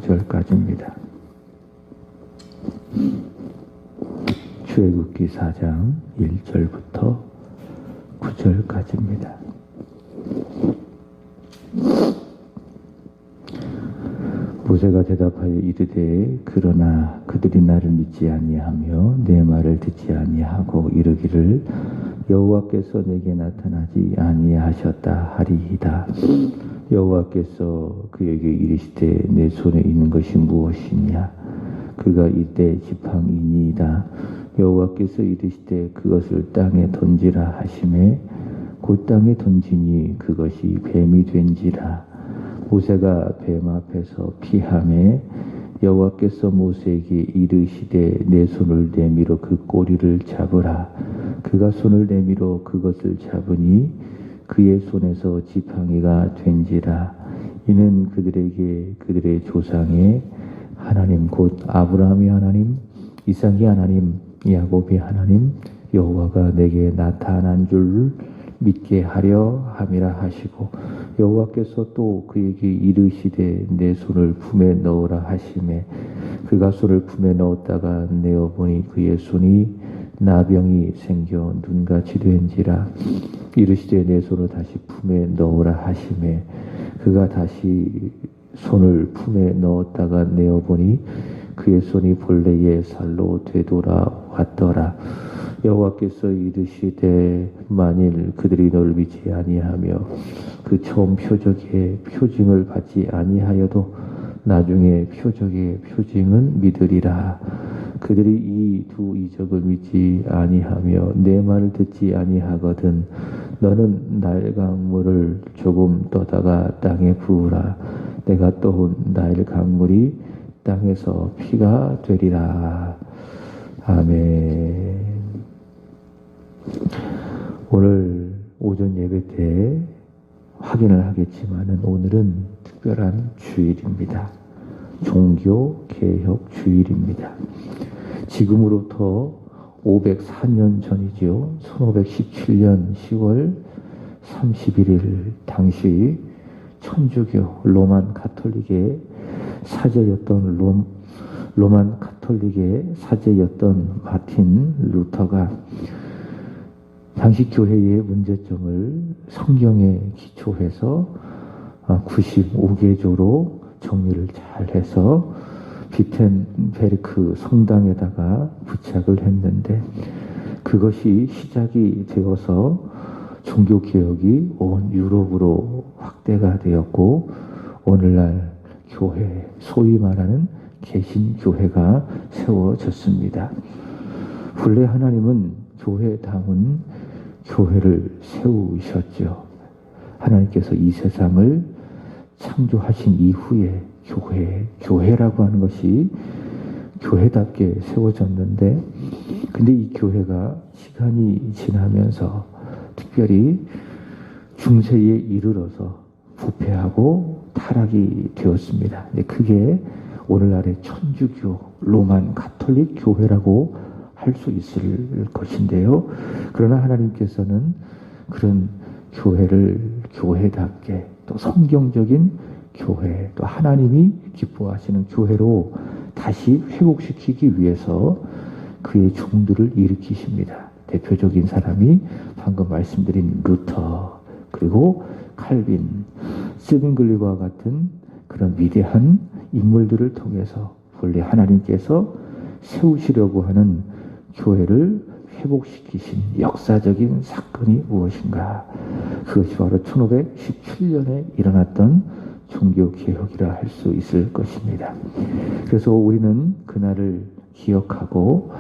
9절까지입니다. 출애굽기 4장 1절부터 9절까지입니다. 모세가 대답하여 이르되 그러나 그들이 나를 믿지 아니하며 내 말을 듣지 아니하고 이르기를 여호와께서 내게 나타나지 아니하셨다 하리이다. 여호와께서 그에게 이르시되 내 손에 있는 것이 무엇이냐? 그가 이때 지팡이니이다. 여호와께서 이르시되 그것을 땅에 던지라 하시매 곧 땅에 던지니 그것이 뱀이 된지라. 모세가 뱀 앞에서 피하매 여호와께서 모세에게 이르시되 내 손을 내밀어 그 꼬리를 잡으라. 그가 손을 내밀어 그것을 잡으니 그의 손에서 지팡이가 된지라. 이는 그들에게 그들의 조상의 하나님 곧 아브라함의 하나님, 이삭의 하나님, 야곱의 하나님 여호와가 내게 나타난 줄 믿게 하려 함이라 하시고, 여호와께서 또 그에게 이르시되 내 손을 품에 넣으라 하시매 그가 손을 품에 넣었다가 내어보니 그의 손이 나병이 생겨 눈같이 된지라. 이르시되 내 손을 다시 품에 넣으라 하시매 그가 다시 손을 품에 넣었다가 내어보니 그의 손이 본래의 살로 되돌아왔더라. 여호와께서 이르시되 만일 그들이 너를 믿지 아니하며 그 처음 표적의 표징을 받지 아니하여도 나중에 표적의 표징은 믿으리라. 그들이 이 두 이적을 믿지 아니하며 내 말을 듣지 아니하거든 너는 나일 강물을 조금 떠다가 땅에 부으라. 내가 떠온 나일 강물이 땅에서 피가 되리라. 아멘. 오늘 오전 예배 때 확인을 하겠지만은 오늘은 특별한 주일입니다. 종교 개혁 주일입니다. 지금으로부터 504년 전이죠. 1517년 10월 31일 당시 천주교 로만 가톨릭의 사제였던 로만 가톨릭의 사제였던 마틴 루터가 당시 교회의 문제점을 성경에 기초해서 95개조로 정리를 잘해서 비텐베르크 성당에다가 부착을 했는데 그것이 시작이 되어서 종교개혁이 온 유럽으로 확대가 되었고 오늘날 교회, 소위 말하는 개신교회가 세워졌습니다. 본래 하나님은 교회다운 교회를 세우셨죠. 하나님께서 이 세상을 창조하신 이후에 교회라고 하는 것이 교회답게 세워졌는데 근데 이 교회가 시간이 지나면서 특별히 중세에 이르러서 부패하고 타락이 되었습니다. 그게 오늘날의 천주교 로만 가톨릭 교회라고 할 수 있을 것인데요. 그러나 하나님께서는 그런 교회를 교회답게 또 성경적인 교회 또 하나님이 기뻐하시는 교회로 다시 회복시키기 위해서 그의 종들을 일으키십니다. 대표적인 사람이 방금 말씀드린 루터 그리고 칼빈, 스빙글리와 같은 그런 위대한 인물들을 통해서 본래 하나님께서 세우시려고 하는 교회를 회복시키신 역사적인 사건이 무엇인가? 그것이 바로 1517년에 일어났던 종교개혁이라 할 수 있을 것입니다. 그래서 우리는 그날을 기억하고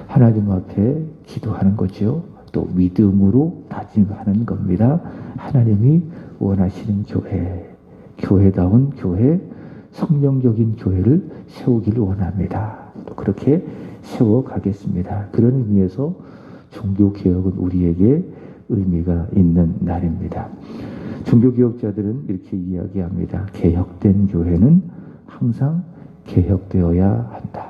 하나님 앞에 기도하는 거죠. 또 믿음으로 다짐하는 겁니다. 하나님이 원하시는 교회, 교회다운 교회, 성령적인 교회를 세우기를 원합니다. 또 그렇게 세워가겠습니다. 그런 의미에서 종교개혁은 우리에게 의미가 있는 날입니다. 종교개혁자들은 이렇게 이야기합니다. 개혁된 교회는 항상 개혁되어야 한다.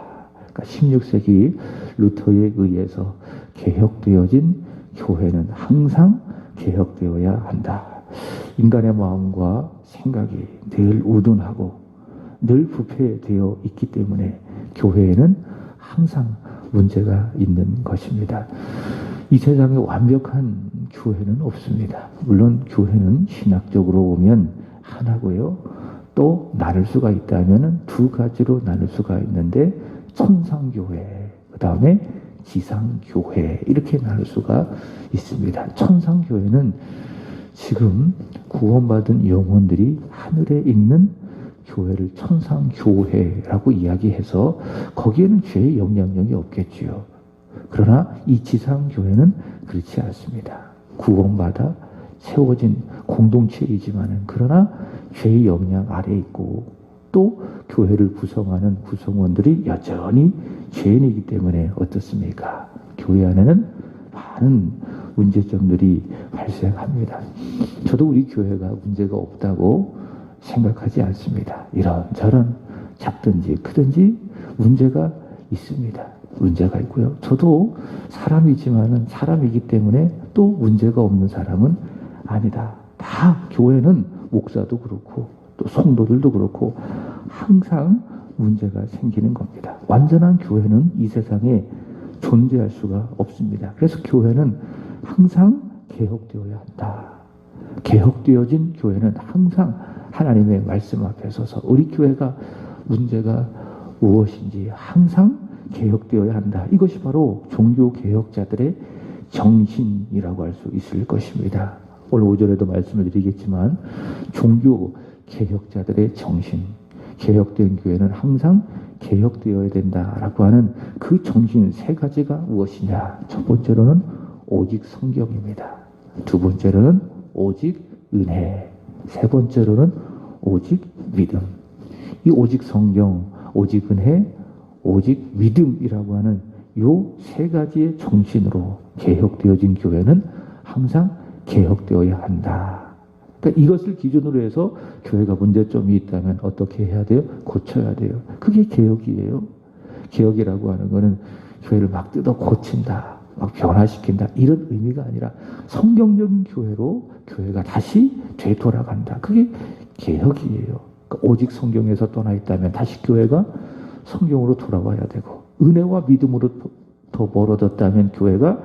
그러니까 16세기 루터에 의해서 개혁되어진 교회는 항상 개혁되어야 한다. 인간의 마음과 생각이 늘 우둔하고 늘 부패되어 있기 때문에 교회에는 항상 문제가 있는 것입니다. 이 세상에 완벽한 교회는 없습니다. 물론 교회는 신학적으로 보면 하나고요. 또 나눌 수가 있다면 두 가지로 나눌 수가 있는데 천상교회, 그 다음에 지상교회 이렇게 나눌 수가 있습니다. 천상교회는 지금 구원받은 영혼들이 하늘에 있는 교회를 천상교회라고 이야기해서 거기에는 죄의 영향력이 없겠지요. 그러나 이 지상교회는 그렇지 않습니다. 구원받아 세워진 공동체이지만은 그러나 죄의 영향 아래에 있고 또 교회를 구성하는 구성원들이 여전히 죄인이기 때문에 어떻습니까? 교회 안에는 많은 문제점들이 발생합니다. 저도 우리 교회가 문제가 없다고 생각하지 않습니다. 이런저런 작든지 크든지 문제가 있습니다. 문제가 있고요. 저도 사람이지만은 사람이기 때문에 또 문제가 없는 사람은 아니다. 다 교회는 목사도 그렇고 또 성도들도 그렇고 항상 문제가 생기는 겁니다. 완전한 교회는 이 세상에 존재할 수가 없습니다. 그래서 교회는 항상 개혁되어야 한다. 개혁되어진 교회는 항상 하나님의 말씀 앞에 서서 우리 교회가 문제가 무엇인지 항상 개혁되어야 한다. 이것이 바로 종교개혁자들의 정신이라고 할 수 있을 것입니다. 오늘 오전에도 말씀을 드리겠지만 종교개혁자들의 정신, 개혁된 교회는 항상 개혁되어야 된다라고 하는 그 정신 세 가지가 무엇이냐. 첫 번째로는 오직 성경입니다. 두 번째로는 오직 은혜, 세 번째로는 오직 믿음. 이 오직 성경, 오직 은혜, 오직 믿음이라고 하는 요 세 가지의 정신으로 개혁되어진 교회는 항상 개혁되어야 한다. 그러니까 이것을 기준으로 해서 교회가 문제점이 있다면 어떻게 해야 돼요? 고쳐야 돼요. 그게 개혁이에요. 개혁이라고 하는 거는 교회를 막 뜯어 고친다, 막 변화시킨다 이런 의미가 아니라 성경적인 교회로 교회가 다시 되돌아간다. 그게 개혁이에요. 그러니까 오직 성경에서 떠나 있다면 다시 교회가 성경으로 돌아와야 되고 은혜와 믿음으로 더 멀어졌다면 교회가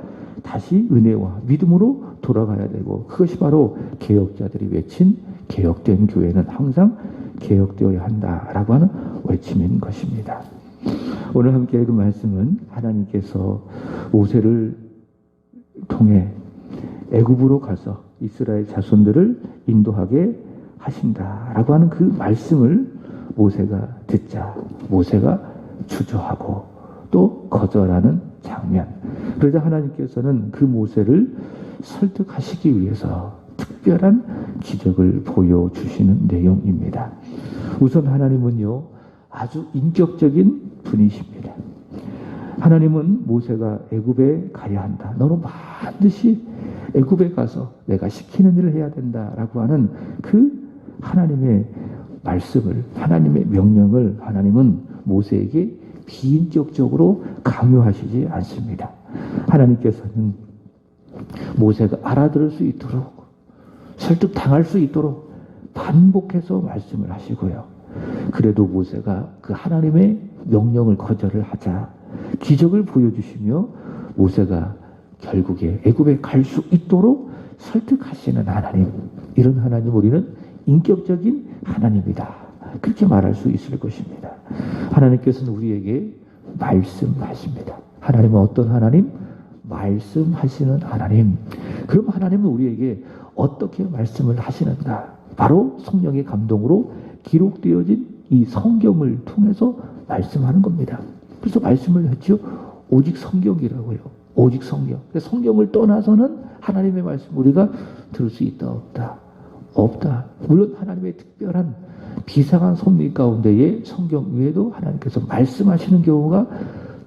다시 은혜와 믿음으로 돌아가야 되고 그것이 바로 개혁자들이 외친 개혁된 교회는 항상 개혁되어야 한다라고 하는 외침인 것입니다. 오늘 함께 읽은 말씀은 하나님께서 모세를 통해 애굽으로 가서 이스라엘 자손들을 인도하게 하신다라고 하는 그 말씀을 모세가 듣자 모세가 주저하고 또 거절하는 장면. 그러자 하나님께서는 그 모세를 설득하시기 위해서 특별한 기적을 보여주시는 내용입니다. 우선 하나님은요 아주 인격적인 분이십니다. 하나님은 모세가 애굽에 가야 한다. 너는 반드시 애굽에 가서 내가 시키는 일을 해야 된다라고 하는 그 하나님의 말씀을, 하나님의 명령을 하나님은 모세에게 비인격적으로 강요하시지 않습니다. 하나님께서는 모세가 알아들을 수 있도록 설득당할 수 있도록 반복해서 말씀을 하시고요. 그래도 모세가 그 하나님의 명령을 거절을 하자 기적을 보여주시며 모세가 결국에 애굽에 갈 수 있도록 설득하시는 하나님. 이런 하나님 우리는 인격적인 하나님이다. 그렇게 말할 수 있을 것입니다. 하나님께서는 우리에게 말씀하십니다. 하나님은 어떤 하나님? 말씀하시는 하나님. 그럼 하나님은 우리에게 어떻게 말씀을 하시는가? 바로 성령의 감동으로 기록되어진 이 성경을 통해서 말씀하는 겁니다. 그래서 말씀을 했죠. 오직 성경이라고요. 오직 성경. 성경을 떠나서는 하나님의 말씀 우리가 들을 수 있다 없다? 없다. 물론 하나님의 특별한 비상한 섭리 가운데에 성경 외에도 하나님께서 말씀하시는 경우가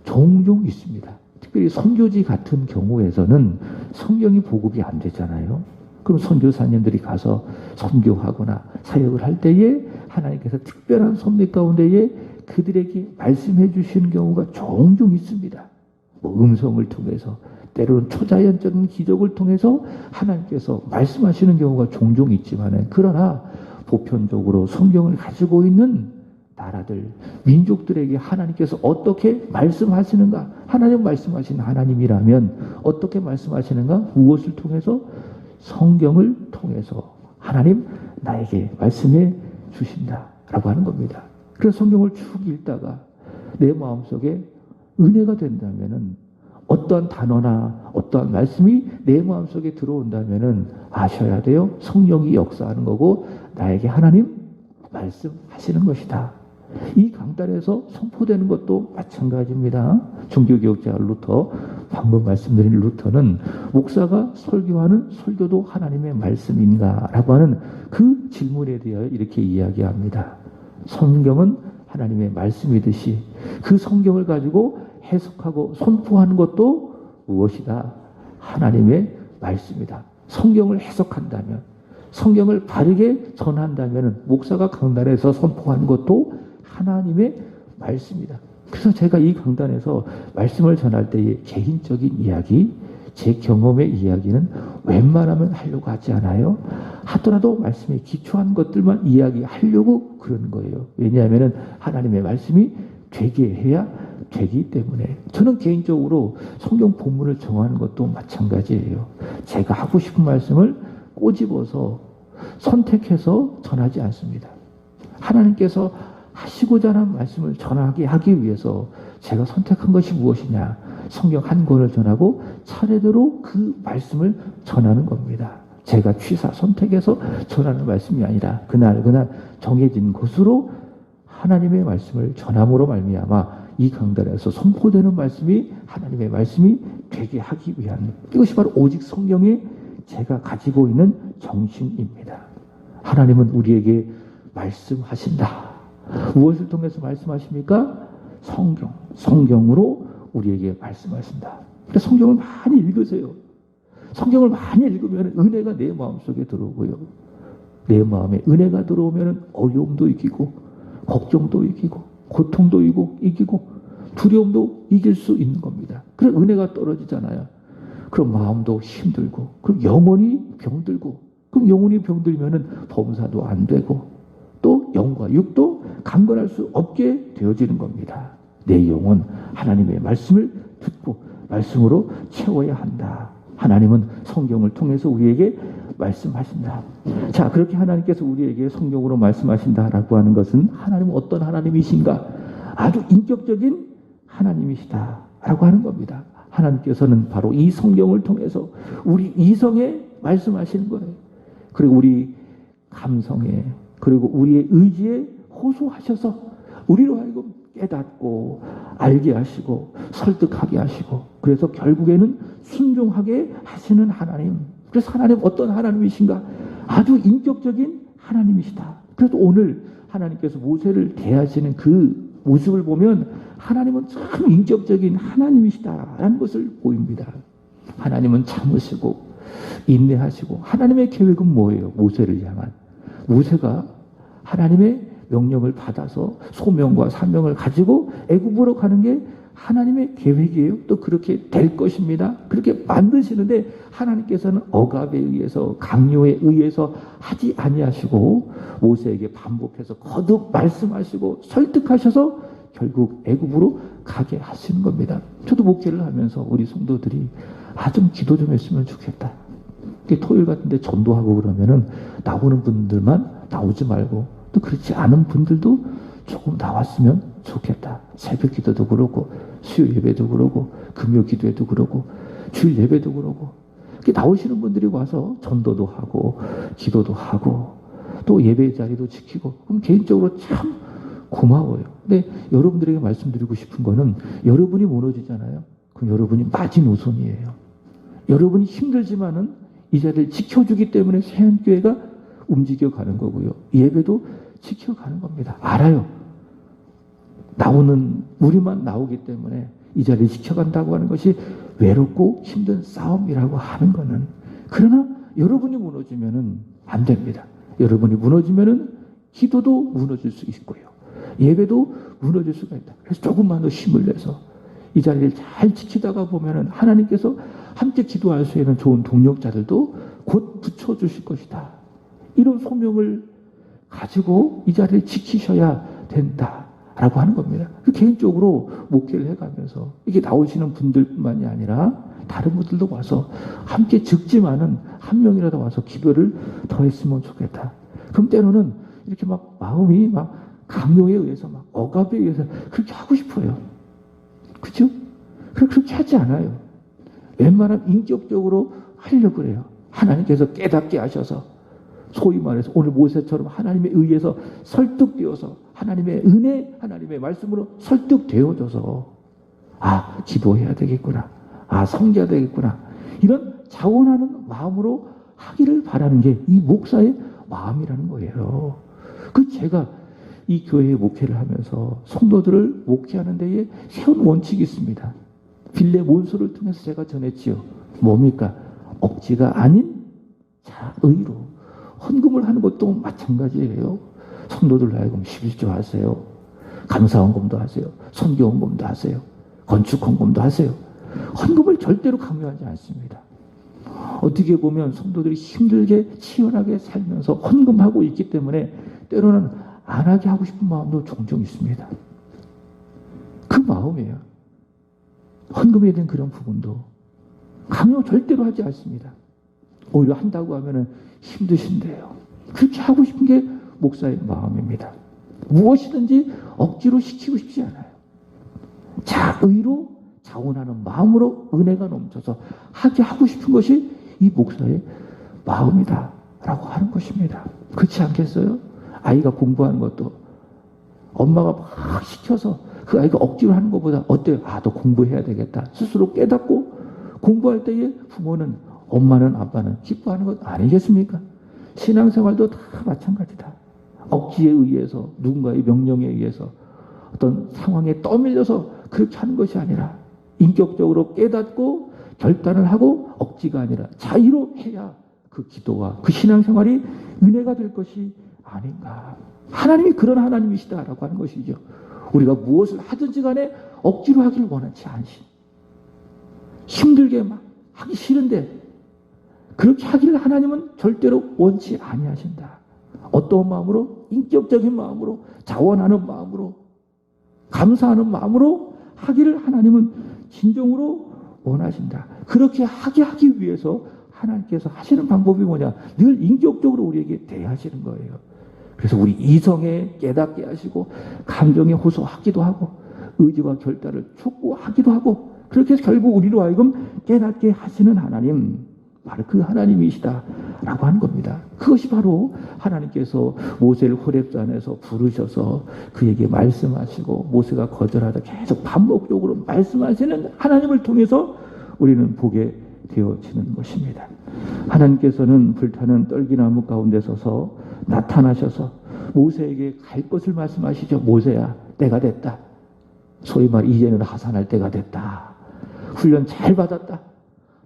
종종 있습니다. 특별히 선교지 같은 경우에서는 성경이 보급이 안 되잖아요. 그럼 선교사님들이 가서 선교하거나 사역을 할 때에 하나님께서 특별한 섭리 가운데에 그들에게 말씀해 주시는 경우가 종종 있습니다. 뭐 음성을 통해서 때로는 초자연적인 기적을 통해서 하나님께서 말씀하시는 경우가 종종 있지만 그러나 보편적으로 성경을 가지고 있는 나라들, 민족들에게 하나님께서 어떻게 말씀하시는가? 하나님 말씀하신 하나님이라면 어떻게 말씀하시는가? 무엇을 통해서? 성경을 통해서 하나님 나에게 말씀해 주신다라고 하는 겁니다. 그래서 성경을 쭉 읽다가 내 마음속에 은혜가 된다면은 어떠한 단어나 어떠한 말씀이 내 마음속에 들어온다면은 아셔야 돼요. 성령이 역사하는 거고 나에게 하나님 말씀하시는 것이다. 이 강단에서 선포되는 것도 마찬가지입니다. 종교개혁자 루터, 방금 말씀드린 루터는 목사가 설교하는 설교도 하나님의 말씀인가? 라고 하는 그 질문에 대하여 이렇게 이야기합니다. 성경은 하나님의 말씀이듯이 그 성경을 가지고 해석하고 선포하는 것도 무엇이다? 하나님의 말씀이다. 성경을 해석한다면, 성경을 바르게 전한다면 목사가 강단에서 선포하는 것도 하나님의 말씀이다. 그래서 제가 이 강단에서 말씀을 전할 때의 개인적인 이야기, 제 경험의 이야기는 웬만하면 하려고 하지 않아요. 하더라도 말씀에 기초한 것들만 이야기하려고 그러는 거예요. 왜냐하면 하나님의 말씀이 되게 해야 되기 때문에. 저는 개인적으로 성경 본문을 정하는 것도 마찬가지예요. 제가 하고 싶은 말씀을 꼬집어서 선택해서 전하지 않습니다. 하나님께서 하시고자 하는 말씀을 전하게 하기 위해서 제가 선택한 것이 무엇이냐? 성경 한 권을 전하고 차례대로 그 말씀을 전하는 겁니다. 제가 취사 선택해서 전하는 말씀이 아니라 그날 정해진 곳으로 하나님의 말씀을 전함으로 말미암아 이 강단에서 선포되는 말씀이 하나님의 말씀이 되게 하기 위한, 이것이 바로 오직 성경에 제가 가지고 있는 정신입니다. 하나님은 우리에게 말씀하신다. 무엇을 통해서 말씀하십니까? 성경으로 우리에게 말씀하신다. 그래서 성경을 많이 읽으세요. 성경을 많이 읽으면 은혜가 내 마음속에 들어오고요. 내 마음에 은혜가 들어오면 어려움도 이기고 걱정도 이기고 고통도 이기고 두려움도 이길 수 있는 겁니다. 그럼 은혜가 떨어지잖아요. 그럼 마음도 힘들고, 그럼 영혼이 병들고, 그럼 영혼이 병들면은 범사도 안 되고, 또 영과 육도 강건할 수 없게 되어지는 겁니다. 내 영혼 하나님의 말씀을 듣고 말씀으로 채워야 한다. 하나님은 성경을 통해서 우리에게 말씀하신다. 자, 그렇게 하나님께서 우리에게 성경으로 말씀하신다라고 하는 것은 하나님은 어떤 하나님이신가? 아주 인격적인 하나님이시다라고 하는 겁니다. 하나님께서는 바로 이 성경을 통해서 우리 이성에 말씀하시는 거예요. 그리고 우리 감성에, 그리고 우리의 의지에 호소하셔서 우리로 하여금 깨닫고 알게 하시고 설득하게 하시고, 그래서 결국에는 순종하게 하시는 하나님. 그래서 하나님 어떤 하나님이신가? 아주 인격적인 하나님이시다. 그래서 오늘 하나님께서 모세를 대하시는 그 모습을 보면 하나님은 참 인격적인 하나님이시다라는 것을 보입니다. 하나님은 참으시고 인내하시고, 하나님의 계획은 뭐예요? 모세를 향한. 모세가 하나님의 명령을 받아서 소명과 사명을 가지고 애굽으로 가는 게 하나님의 계획이에요. 또 그렇게 될 것입니다. 그렇게 만드시는데 하나님께서는 억압에 의해서, 강요에 의해서 하지 아니하시고 모세에게 반복해서 거듭 말씀하시고 설득하셔서 결국 애굽으로 가게 하시는 겁니다. 저도 목회를 하면서 우리 성도들이 좀 기도 좀 했으면 좋겠다. 토요일 같은데 전도하고 그러면은 나오는 분들만 나오지 말고, 또 그렇지 않은 분들도 조금 나왔으면 좋겠다. 새벽 기도도 그러고 수요 예배도 그러고 금요 기도회도 그러고 주일 예배도 그러고, 이렇게 나오시는 분들이 와서 전도도 하고 기도도 하고 또 예배 자리도 지키고, 그럼 개인적으로 참 고마워요. 근데 여러분들에게 말씀드리고 싶은 거는, 여러분이 무너지잖아요. 그럼 여러분이 마지노선이에요. 여러분이 힘들지만은 이 자리를 지켜주기 때문에 세안교회가 움직여가는 거고요. 예배도 지켜가는 겁니다. 알아요. 나오는 우리만 나오기 때문에 이 자리를 지켜간다고 하는 것이 외롭고 힘든 싸움이라고 하는 거는, 그러나 여러분이 무너지면은 안 됩니다. 여러분이 무너지면은 기도도 무너질 수 있고요. 예배도 무너질 수가 있다. 그래서 조금만 더 힘을 내서 이 자리를 잘 지키다가 보면은 하나님께서 함께 기도할 수 있는 좋은 동력자들도 곧 붙여주실 것이다. 이런 소명을 가지고 이 자리를 지키셔야 된다라고 하는 겁니다. 개인적으로 목회를 해가면서 이게 나오시는 분들뿐만이 아니라 다른 분들도 와서 함께 적지만은 한 명이라도 와서 기도를 더 했으면 좋겠다. 그럼 때로는 이렇게 막 마음이 막 강요에 의해서 막 억압에 의해서 그렇게 하고 싶어요. 그죠? 그렇게 하지 않아요. 웬만하면 인격적으로 하려고 그래요. 하나님께서 깨닫게 하셔서 소위 말해서 오늘 모세처럼 하나님에 의해서 설득되어서 하나님의 은혜, 하나님의 말씀으로 설득되어져서 기도해야 되겠구나. 성겨야 되겠구나. 이런 자원하는 마음으로 하기를 바라는 게 이 목사의 마음이라는 거예요. 제가 이 교회에 목회를 하면서 성도들을 목회하는 데에 세운 원칙이 있습니다. 빌레몬서를 통해서 제가 전했지요. 뭡니까? 억지가 아닌 자의로. 헌금을 하는 것도 마찬가지예요. 성도들 하여금 11조 하세요. 감사헌금도 하세요. 선교헌금도 하세요. 건축헌금도 하세요. 헌금을 절대로 강요하지 않습니다. 어떻게 보면 성도들이 힘들게 치열하게 살면서 헌금하고 있기 때문에 때로는 안 하게 하고 싶은 마음도 종종 있습니다. 그 마음이에요. 헌금에 대한 그런 부분도 강요 절대로 하지 않습니다. 오히려 한다고 하면은 힘드신데요. 그렇게 하고 싶은 게 목사의 마음입니다. 무엇이든지 억지로 시키고 싶지 않아요. 자의로 자원하는 마음으로 은혜가 넘쳐서 하게 하고 싶은 것이 이 목사의 마음이다 라고 하는 것입니다. 그렇지 않겠어요? 아이가 공부하는 것도 엄마가 막 시켜서 그 아이가 억지로 하는 것보다 어때요? 너 공부해야 되겠다. 스스로 깨닫고 공부할 때에 부모는, 엄마는, 아빠는 기뻐하는 것 아니겠습니까? 신앙생활도 다 마찬가지다. 억지에 의해서, 누군가의 명령에 의해서 어떤 상황에 떠밀려서 그렇게 하는 것이 아니라 인격적으로 깨닫고 결단을 하고 억지가 아니라 자유로 해야 그 기도와 그 신앙생활이 은혜가 될 것이 아닌가. 하나님이 그런 하나님이시다라고 하는 것이죠. 우리가 무엇을 하든지 간에 억지로 하기를 원하지 않으신, 힘들게 막 하기 싫은데 그렇게 하기를 하나님은 절대로 원치 아니하신다. 어떤 마음으로? 인격적인 마음으로, 자원하는 마음으로, 감사하는 마음으로 하기를 하나님은 진정으로 원하신다. 그렇게 하기 위해서 하나님께서 하시는 방법이 뭐냐? 늘 인격적으로 우리에게 대하시는 거예요. 그래서 우리 이성에 깨닫게 하시고 감정에 호소하기도 하고 의지와 결단을 촉구하기도 하고 그렇게 해서 결국 우리로 하여금 깨닫게 하시는 하나님, 바로 그 하나님이시다라고 하는 겁니다. 그것이 바로 하나님께서 모세를 호렙산에서 부르셔서 그에게 말씀하시고 모세가 거절하다 계속 반복적으로 말씀하시는 하나님을 통해서 우리는 보게 되어지는 것입니다. 하나님께서는 불타는 떨기나무 가운데 서서 나타나셔서 모세에게 갈 것을 말씀하시죠. 모세야, 때가 됐다. 소위 말 이제는 하산할 때가 됐다. 훈련 잘 받았다.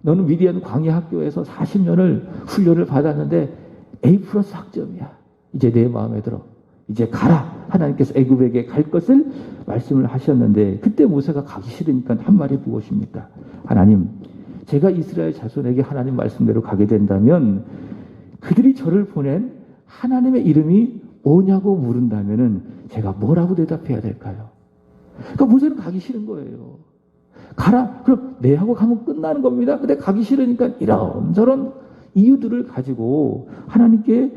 너는 미디안 광야 학교에서 40년을 훈련을 받았는데 A+ 학점이야. 이제 내 마음에 들어. 이제 가라. 하나님께서 애굽에게 갈 것을 말씀을 하셨는데 그때 모세가 가기 싫으니까 한 말이 무엇입니까? 하나님, 제가 이스라엘 자손에게 하나님 말씀대로 가게 된다면 그들이 저를 보낸 하나님의 이름이 뭐냐고 물은다면은 제가 뭐라고 대답해야 될까요? 그러니까 모세는 가기 싫은 거예요. 가라. 그럼 네 하고 가면 끝나는 겁니다. 근데 가기 싫으니까 이런저런 이유들을 가지고 하나님께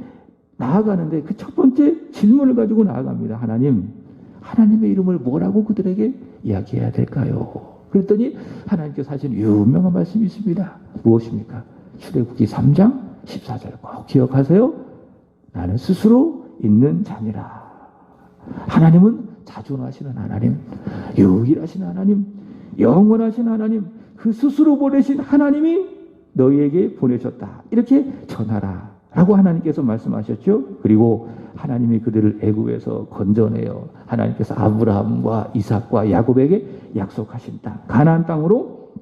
나아가는데 그 첫 번째 질문을 가지고 나아갑니다. 하나님, 하나님의 이름을 뭐라고 그들에게 이야기해야 될까요? 그랬더니 하나님께서 하신 유명한 말씀이 있습니다. 무엇입니까? 출애굽기 3장 14절 꼭 기억하세요. 나는 스스로 있는 자니라. 하나님은 자존하시는 하나님, 유일하신 하나님, 영원하신 하나님, 그 스스로 보내신 하나님이 너희에게 보내셨다. 이렇게 전하라 라고 하나님께서 말씀하셨죠. 그리고 하나님이 그들을 애굽에서 건져내어 하나님께서 아브라함과 이삭과 야곱에게 약속하신 땅, 가나안 땅으로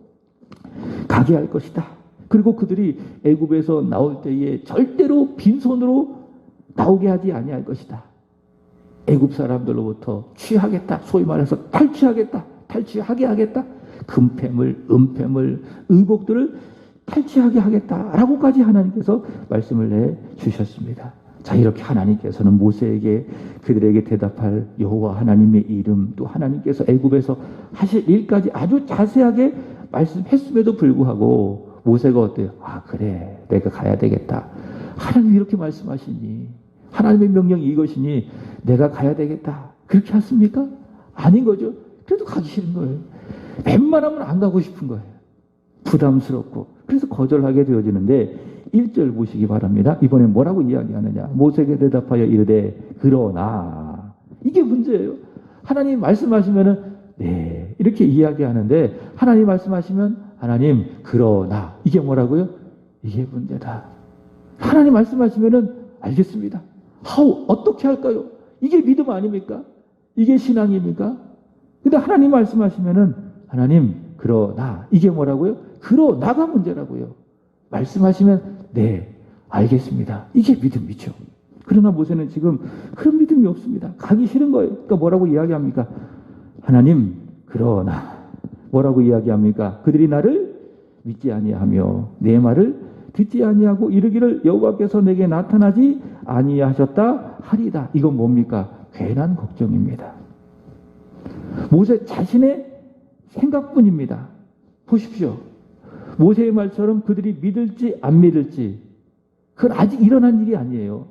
가게 할 것이다. 그리고 그들이 애굽에서 나올 때에 절대로 빈손으로 나오게 하지 아니할 것이다. 애굽 사람들로부터 취하겠다. 소위 말해서 탈취하겠다. 탈취하게 하겠다. 금패물, 은패물, 의복들을 탈취하게 하겠다라고까지 하나님께서 말씀을 내 주셨습니다. 자, 이렇게 하나님께서는 모세에게 그들에게 대답할 여호와 하나님의 이름, 또 하나님께서 애굽에서 하실 일까지 아주 자세하게 말씀했음에도 불구하고 모세가 어때요? 아, 그래, 내가 가야 되겠다. 하나님이 이렇게 말씀하시니, 하나님의 명령이 이것이니 내가 가야 되겠다. 그렇게 하십니까? 아닌 거죠. 그래도 가기 싫은 거예요. 웬만하면 안 가고 싶은 거예요. 부담스럽고. 그래서 거절하게 되어지는데 1절 보시기 바랍니다. 이번에 뭐라고 이야기하느냐. 모세에게 대답하여 이르되 그러나. 이게 문제예요. 하나님 말씀하시면은 네 이렇게 이야기하는데 하나님 말씀하시면 하나님 그러나. 이게 뭐라고요? 이게 문제다. 하나님 말씀하시면은 알겠습니다. 어떻게 할까요? 이게 믿음 아닙니까? 이게 신앙입니까? 근데 하나님 말씀하시면은 하나님 그러나. 이게 뭐라고요? 그러나가 문제라고요. 말씀하시면 네 알겠습니다. 이게 믿음이죠. 그러나 모세는 지금 그런 믿음이 없습니다. 가기 싫은 거예요. 그러니까 뭐라고 이야기합니까? 하나님 그러나 뭐라고 이야기합니까? 그들이 나를 믿지 아니하며 내 말을 듣지 아니하고 이르기를 여호와께서 내게 나타나지 아니하셨다 하리다. 이건 뭡니까? 괜한 걱정입니다. 모세 자신의 생각뿐입니다. 보십시오. 모세의 말처럼 그들이 믿을지 안 믿을지 그건 아직 일어난 일이 아니에요.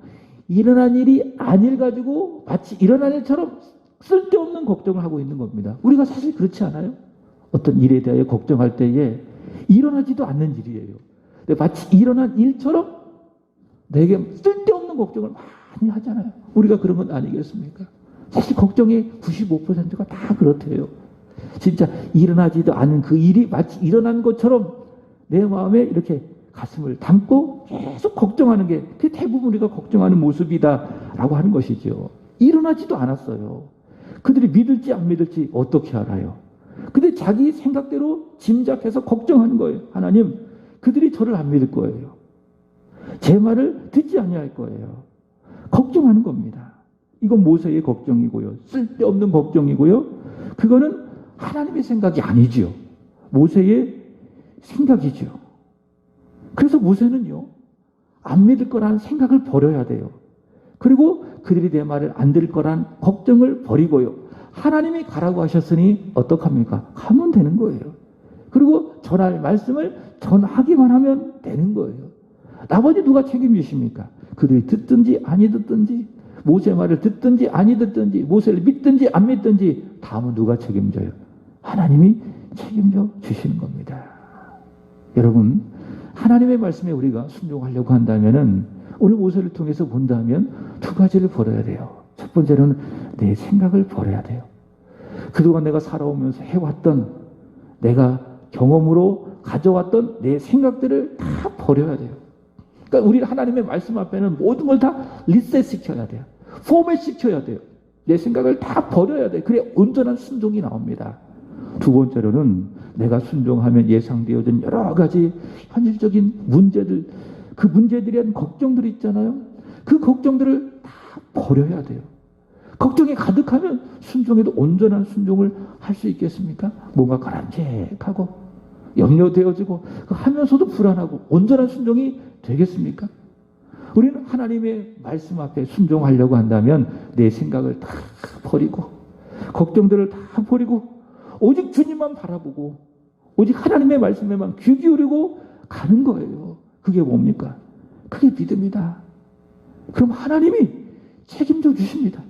일어난 일이 아닐 가지고 마치 일어난 일처럼 쓸데없는 걱정을 하고 있는 겁니다. 우리가 사실 그렇지 않아요? 어떤 일에 대하여 걱정할 때에 일어나지도 않는 일이에요. 마치 일어난 일처럼 내게 쓸데없는 걱정을 많이 하잖아요. 우리가 그런 건 아니겠습니까? 사실 걱정의 95%가 다 그렇대요. 진짜 일어나지도 않은 그 일이 마치 일어난 것처럼 내 마음에 이렇게 가슴을 담고 계속 걱정하는 게 그게 대부분 우리가 걱정하는 모습이다라고 하는 것이죠. 일어나지도 않았어요. 그들이 믿을지 안 믿을지 어떻게 알아요? 근데 자기 생각대로 짐작해서 걱정하는 거예요. 하나님, 그들이 저를 안 믿을 거예요. 제 말을 듣지 아니할 거예요. 걱정하는 겁니다. 이건 모세의 걱정이고요. 쓸데없는 걱정이고요. 그거는 하나님의 생각이 아니지요. 모세의 생각이죠. 그래서 모세는요, 안 믿을 거라는 생각을 버려야 돼요. 그리고 그들이 내 말을 안 들을 거라는 걱정을 버리고요. 하나님이 가라고 하셨으니 어떡합니까? 가면 되는 거예요. 그리고 전할 말씀을 전하기만 하면 되는 거예요. 나머지 누가 책임지십니까? 그들이 듣든지 아니 듣든지 모세 말을 듣든지 아니 듣든지 모세를 믿든지 안 믿든지 다음은 누가 책임져요? 하나님이 책임져 주시는 겁니다. 여러분, 하나님의 말씀에 우리가 순종하려고 한다면은 오늘 모세를 통해서 본다면 두 가지를 버려야 돼요. 첫 번째로는 내 생각을 버려야 돼요. 그동안 내가 살아오면서 해왔던 내가 경험으로 가져왔던 내 생각들을 다 버려야 돼요. 그러니까 우리 하나님의 말씀 앞에는 모든 걸 다 리셋 시켜야 돼요. 포맷 시켜야 돼요. 내 생각을 다 버려야 돼요. 그래 온전한 순종이 나옵니다. 두 번째로는 내가 순종하면 예상되어진 여러 가지 현실적인 문제들, 그 문제들에 대한 걱정들이 있잖아요. 그 걱정들을 다 버려야 돼요. 걱정이 가득하면 순종에도 온전한 순종을 할 수 있겠습니까? 뭔가 가라앉하고 염려되어지고 하면서도 불안하고 온전한 순종이 되겠습니까? 우리는 하나님의 말씀 앞에 순종하려고 한다면 내 생각을 다 버리고 걱정들을 다 버리고 오직 주님만 바라보고 오직 하나님의 말씀에만 귀 기울이고 가는 거예요. 그게 뭡니까? 그게 믿음이다. 그럼 하나님이 책임져 주십니다.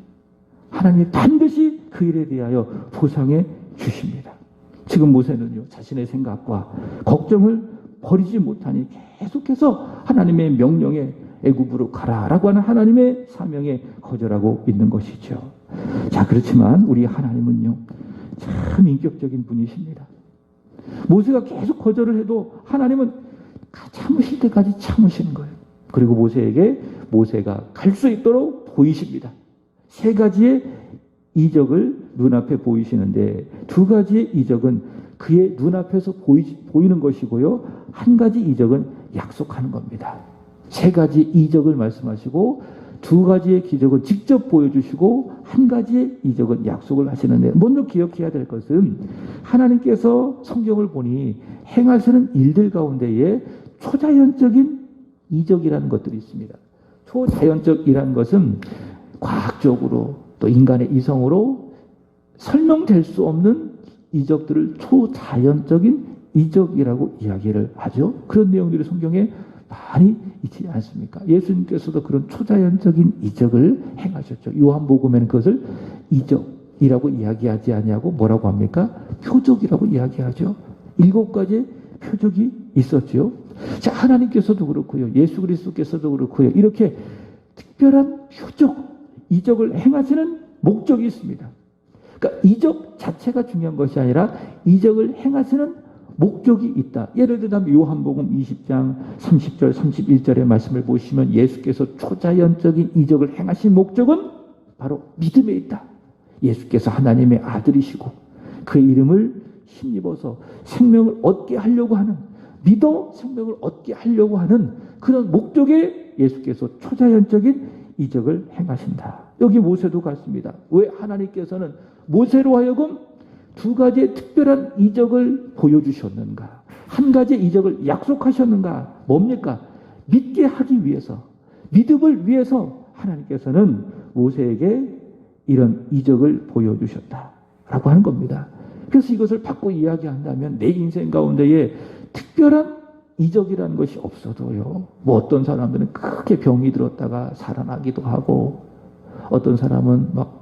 하나님이 반드시 그 일에 대하여 보상해 주십니다. 지금 모세는요, 자신의 생각과 걱정을 버리지 못하니 계속해서 하나님의 명령에 애굽으로 가라라고 하는 하나님의 사명에 거절하고 있는 것이죠. 자, 그렇지만 우리 하나님은요, 참 인격적인 분이십니다. 모세가 계속 거절을 해도 하나님은 참으실 때까지 참으시는 거예요. 그리고 모세에게 모세가 갈 수 있도록 보이십니다. 세 가지의 이적을 눈앞에 보이시는데 두 가지의 이적은 그의 눈앞에서 보이는 것이고요. 한 가지 이적은 약속하는 겁니다. 세 가지 이적을 말씀하시고 두 가지의 기적은 직접 보여주시고 한 가지의 이적은 약속을 하시는데 먼저 기억해야 될 것은 하나님께서 성경을 보니 행하시는 일들 가운데에 초자연적인 이적이라는 것들이 있습니다. 초자연적이라는 것은 과학적으로 또 인간의 이성으로 설명될 수 없는 이적들을 초자연적인 이적이라고 이야기를 하죠. 그런 내용들이 성경에 많이 있지 않습니까? 예수님께서도 그런 초자연적인 이적을 행하셨죠. 요한복음에는 그것을 이적이라고 이야기하지 아니하고 뭐라고 합니까? 표적이라고 이야기하죠. 7가지의 표적이 있었죠. 자, 하나님께서도 그렇고요. 예수 그리스도께서도 그렇고요. 이렇게 특별한 표적, 이적을 행하시는 목적이 있습니다. 그러니까 이적 자체가 중요한 것이 아니라 이적을 행하시는 목적이 있다. 예를 들면 요한복음 20장 30절 31절의 말씀을 보시면 예수께서 초자연적인 이적을 행하신 목적은 바로 믿음에 있다. 예수께서 하나님의 아들이시고 그의 이름을 힘입어서 생명을 얻게 하려고 하는, 믿어 생명을 얻게 하려고 하는 그런 목적에 예수께서 초자연적인 이적을 행하신다. 여기 모세도 같습니다. 왜 하나님께서는 모세로 하여금 2가지의 특별한 이적을 보여주셨는가? 한 가지의 이적을 약속하셨는가? 뭡니까? 믿게 하기 위해서, 믿음을 위해서 하나님께서는 모세에게 이런 이적을 보여주셨다라고 하는 겁니다. 그래서 이것을 바꿔 이야기한다면 내 인생 가운데에 특별한 이적이라는 것이 없어도요. 뭐 어떤 사람들은 크게 병이 들었다가 살아나기도 하고, 어떤 사람은 막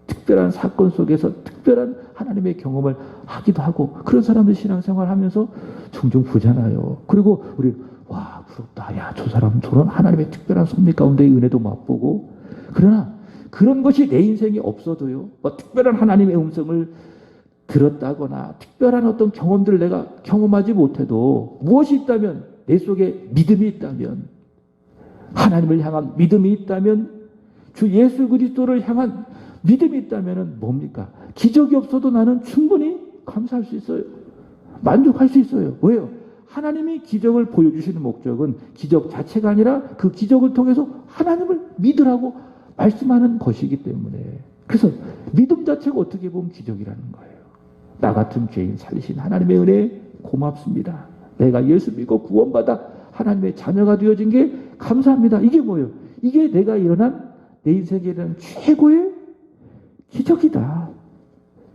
특별한 사건 속에서 특별한 하나님의 경험을 하기도 하고, 그런 사람들 신앙생활 하면서 종종 보잖아요. 그리고 우리 와 부럽다. 야, 저 사람 저런 하나님의 특별한 섭리 가운데의 은혜도 맛보고. 그러나 그런 것이 내 인생에 없어도요. 뭐 특별한 하나님의 음성을 들었다거나 특별한 어떤 경험들을 내가 경험하지 못해도 무엇이 있다면, 내 속에 믿음이 있다면, 하나님을 향한 믿음이 있다면, 주 예수 그리스도를 향한 믿음이 있다면 뭡니까? 기적이 없어도 나는 충분히 감사할 수 있어요. 만족할 수 있어요. 왜요? 하나님이 기적을 보여주시는 목적은 기적 자체가 아니라 그 기적을 통해서 하나님을 믿으라고 말씀하는 것이기 때문에, 그래서 믿음 자체가 어떻게 보면 기적이라는 거예요. 나 같은 죄인 살리신 하나님의 은혜에 고맙습니다. 내가 예수 믿고 구원받아 하나님의 자녀가 되어진 게 감사합니다. 이게 뭐예요? 이게 내가 일어난, 내 인생에 일어난 최고의 기적이다.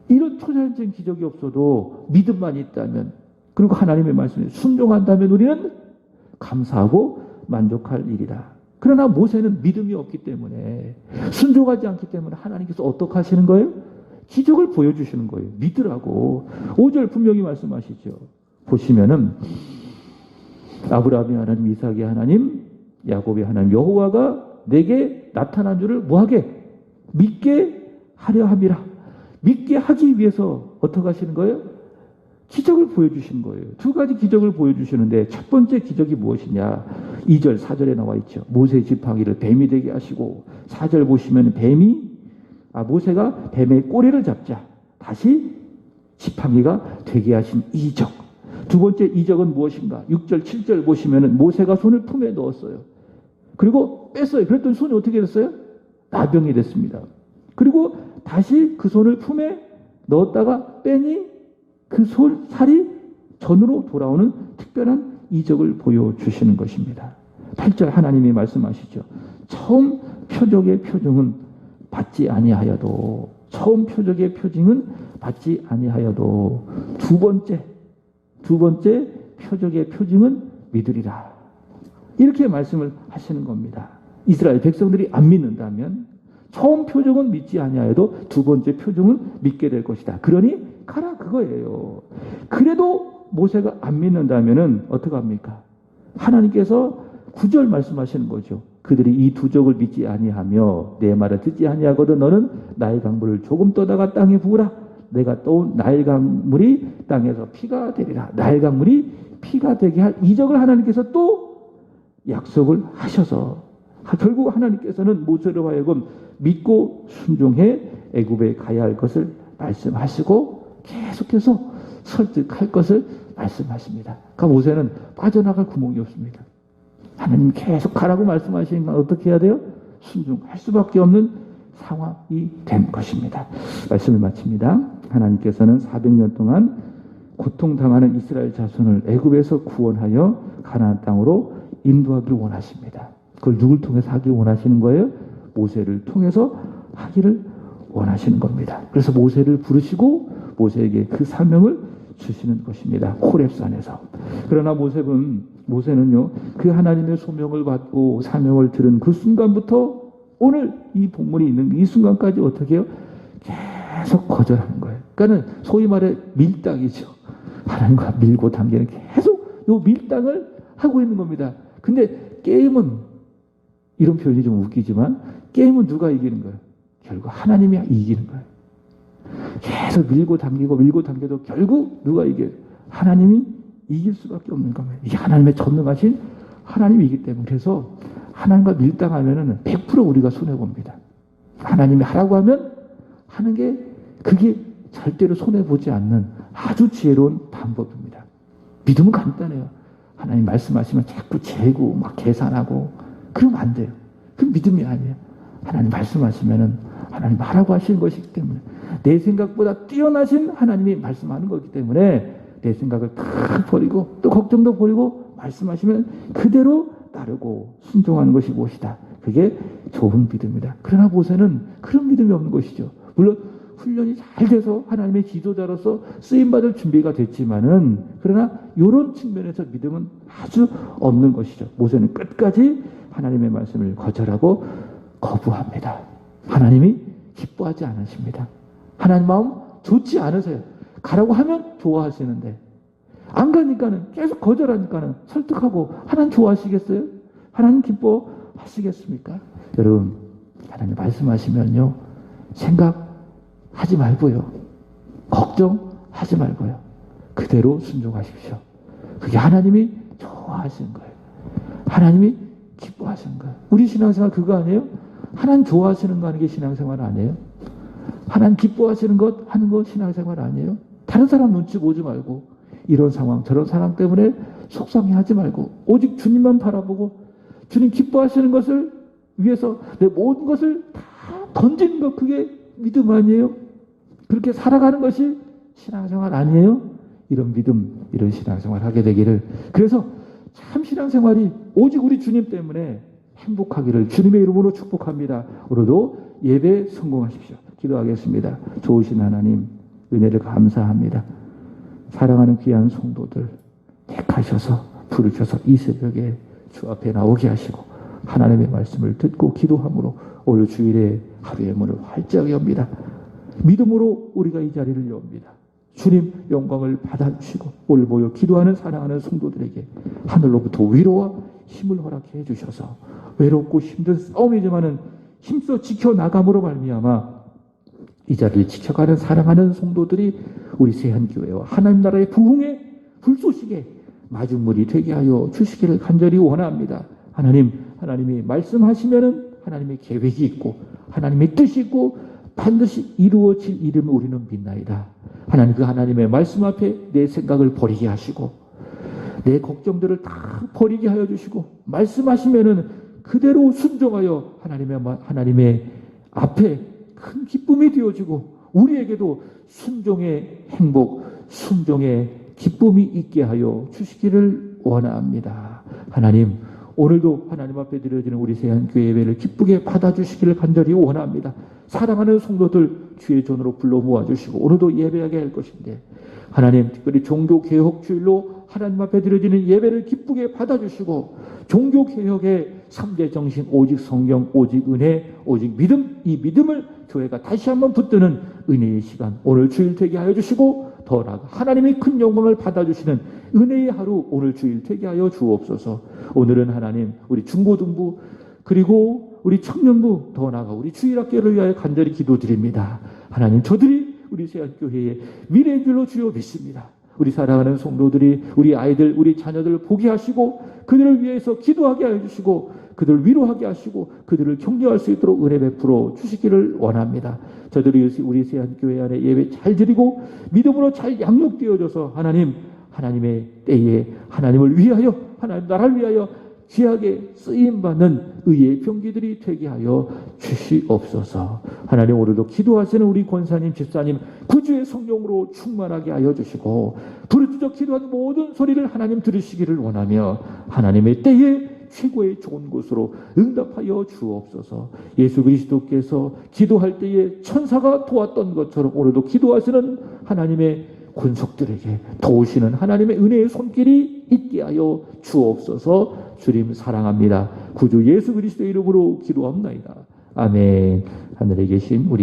이런 초자연적인 기적이 없어도 믿음만 있다면, 그리고 하나님의 말씀에 순종한다면 우리는 감사하고 만족할 일이다. 그러나 모세는 믿음이 없기 때문에, 순종하지 않기 때문에 하나님께서 어떻게 하시는 거예요? 기적을 보여주시는 거예요. 믿으라고. 5절 분명히 말씀하시죠. 보시면은 아브라함의 하나님, 이삭의 하나님, 야곱의 하나님 여호와가 내게 나타난 줄을 뭐하게? 믿게 하려 함이라. 믿게 하기 위해서 어떻게 하시는 거예요? 기적을 보여주신 거예요. 2가지 기적을 보여주시는데, 첫 번째 기적이 무엇이냐? 2절 4절에 나와 있죠. 모세 지팡이를 뱀이 되게 하시고, 4절 보시면 모세가 뱀의 꼬리를 잡자 다시 지팡이가 되게 하신 이적. 2번째 이적은 무엇인가? 6절 7절 보시면 모세가 손을 품에 넣었어요. 그리고 뺐어요. 그랬더니 손이 어떻게 됐어요? 나병이 됐습니다. 그리고 다시 그 손을 품에 넣었다가 빼니 그 살이 전으로 돌아오는 특별한 이적을 보여주시는 것입니다. 8절 하나님이 말씀하시죠. 처음 표적의 표징은 받지 아니하여도, 처음 표적의 표징은 받지 아니하여도 두 번째 표적의 표징은 믿으리라. 이렇게 말씀을 하시는 겁니다. 이스라엘 백성들이 안 믿는다면 처음 표적은 믿지 아니하여도 2번째 표적은 믿게 될 것이다. 그러니 가라, 그거예요. 그래도 모세가 안 믿는다면은 어떡합니까? 하나님께서 9절 말씀하시는 거죠. 그들이 이 두적을 믿지 아니하며 내 말을 듣지 아니하거든 너는 나일 강물을 조금 떠다가 땅에 부으라. 내가 떠온 나일 강물이 땅에서 피가 되리라. 나일 강물이 피가 되게 할 이적을 하나님께서 또 약속을 하셔서, 결국 하나님께서는 모세로 하여금 믿고 순종해 애굽에 가야 할 것을 말씀하시고 계속해서 설득할 것을 말씀하십니다. 그러니까 모세는 빠져나갈 구멍이 없습니다. 하나님 계속 가라고 말씀하시니까 어떻게 해야 돼요? 순종할 수밖에 없는 상황이 된 것입니다. 말씀을 마칩니다. 하나님께서는 400년 동안 고통당하는 이스라엘 자손을 애굽에서 구원하여 가나안 땅으로 인도하기를 원하십니다. 그걸 누굴 통해서 하기 원하시는 거예요? 모세를 통해서 하기를 원하시는 겁니다. 그래서 모세를 부르시고 모세에게 그 사명을 주시는 것입니다. 호렙산에서. 그러나 모세는요, 그 하나님의 소명을 받고 사명을 들은 그 순간부터 오늘 이 본문이 있는 이 순간까지 어떻게 해요? 계속 거절하는 거예요. 그러니까는 소위 말해 밀당이죠. 하나님과 밀고 당기는 계속 요 밀당을 하고 있는 겁니다. 근데 게임은, 이런 표현이 좀 웃기지만 게임은 누가 이기는 거예요? 결국 하나님이 이기는 거예요. 계속 밀고 당겨도 결국 누가 이겨요? 하나님이 이길 수밖에 없는 겁니다. 이게 하나님의 전능하신 하나님이기 때문에. 그래서 하나님과 밀당하면은 100% 우리가 손해봅니다. 하나님이 하라고 하면 하는 게 그게 절대로 손해보지 않는 아주 지혜로운 방법입니다. 믿음은 간단해요. 하나님 말씀하시면 자꾸 재고 막 계산하고 그러면 안 돼요. 그럼 믿음이 아니에요. 하나님 말씀하시면은 하나님 하라고 하시는 것이기 때문에, 내 생각보다 뛰어나신 하나님이 말씀하는 거기 때문에 내 생각을 다 버리고 또 걱정도 버리고 말씀하시면 그대로 따르고 순종하는 것이 무엇이다. 그게 좋은 믿음이다. 그러나 모세는 그런 믿음이 없는 것이죠. 물론 훈련이 잘 돼서 하나님의 지도자로서 쓰임받을 준비가 됐지만은, 그러나 이런 측면에서 믿음은 아주 없는 것이죠. 모세는 끝까지 하나님의 말씀을 거절하고 거부합니다. 하나님이 기뻐하지 않으십니다. 하나님 마음 좋지 않으세요. 가라고 하면 좋아하시는데 안 가니까는, 계속 거절하니까는 설득하고 하나님 좋아하시겠어요? 하나님 기뻐하시겠습니까? 여러분, 하나님 말씀하시면요, 생각하지 말고요, 걱정하지 말고요, 그대로 순종하십시오. 그게 하나님이 좋아하시는 거예요. 하나님이 기뻐하시는 거예요. 우리 신앙생활 그거 아니에요? 하나님 좋아하시는 거 하는 게 신앙생활 아니에요? 하나님 기뻐하시는 것 하는 거 신앙생활 아니에요? 다른 사람 눈치 보지 말고, 이런 상황 저런 상황 때문에 속상해하지 말고 오직 주님만 바라보고 주님 기뻐하시는 것을 위해서 내 모든 것을 다 던지는 것, 그게 믿음 아니에요? 그렇게 살아가는 것이 신앙생활 아니에요? 이런 믿음, 이런 신앙생활 하게 되기를, 그래서 참 신앙생활이 오직 우리 주님 때문에 행복하기를 주님의 이름으로 축복합니다. 오늘도 예배 성공하십시오. 기도하겠습니다. 좋으신 하나님, 은혜를 감사합니다. 사랑하는 귀한 성도들 택하셔서 부르셔서 이 새벽에 주 앞에 나오게 하시고 하나님의 말씀을 듣고 기도함으로 오늘 주일에 하루의 문을 활짝 엽니다. 믿음으로 우리가 이 자리를 엽니다. 주님 영광을 받아주시고 오늘 모여 기도하는 사랑하는 성도들에게 하늘로부터 위로와 힘을 허락해 주셔서 외롭고 힘든 싸움이지만은 힘써 지켜나감으로 말미암아 이 자리를 지켜가는 사랑하는 성도들이 우리 세한교회와 하나님 나라의 부흥의 불쏘시개 마중물이 되게 하여 주시기를 간절히 원합니다. 하나님이 말씀하시면은 하나님의 계획이 있고 하나님의 뜻이 있고 반드시 이루어질 이름을 우리는 믿나이다. 하나님, 그 하나님의 말씀 앞에 내 생각을 버리게 하시고 내 걱정들을 다 버리게 하여 주시고 말씀하시면은 그대로 순종하여 하나님의 앞에 큰 기쁨이 되어지고 우리에게도 순종의 행복, 순종의 기쁨이 있게 하여 주시기를 원합니다. 하나님, 오늘도 하나님 앞에 드려지는 우리 세한교회 예배를 기쁘게 받아주시기를 간절히 원합니다. 사랑하는 성도들 주의 전으로 불러 모아주시고 오늘도 예배하게 할 것인데 하나님, 특별히 종교개혁주일로 하나님 앞에 드려지는 예배를 기쁘게 받아주시고 종교개혁의 3대 정신, 오직 성경, 오직 은혜, 오직 믿음, 이 믿음을 교회가 다시 한번 붙드는 은혜의 시간 오늘 주일 되게 하여 주시고 더 나아가 하나님의 큰 영광을 받아주시는 은혜의 하루 오늘 주일 되게 하여 주옵소서. 오늘은 하나님 우리 중고등부 그리고 우리 청년부 더 나아가 우리 주일학교를 위하여 간절히 기도드립니다. 하나님, 저들이 우리 세한교회의 미래인 줄로 주여 믿습니다. 우리 사랑하는 성도들이 우리 아이들, 우리 자녀들을 보게 하시고 그들을 위해서 기도하게 해주시고 그들을 위로하게 하시고 그들을 격려할 수 있도록 은혜 베풀어 주시기를 원합니다. 저들이 우리 세한교회 안에 예배 잘 드리고 믿음으로 잘 양육되어져서 하나님의 때에 하나님을 위하여 하나님 나라를 위하여 귀하게 쓰임받는 의의 병기들이 되게 하여 주시옵소서. 하나님, 오늘도 기도하시는 우리 권사님, 집사님 구주의 성령으로 충만하게 하여 주시고 부르짖어 기도하는 모든 소리를 하나님 들으시기를 원하며 하나님의 때에 최고의 좋은 곳으로 응답하여 주옵소서. 예수 그리스도께서 기도할 때에 천사가 도왔던 것처럼 오늘도 기도하시는 하나님의 권속들에게 도우시는 하나님의 은혜의 손길이 있게 하여 주옵소서. 주님 사랑합니다. 구주 예수 그리스도의 이름으로 기도합나이다. 아멘. 하늘에 계신 우리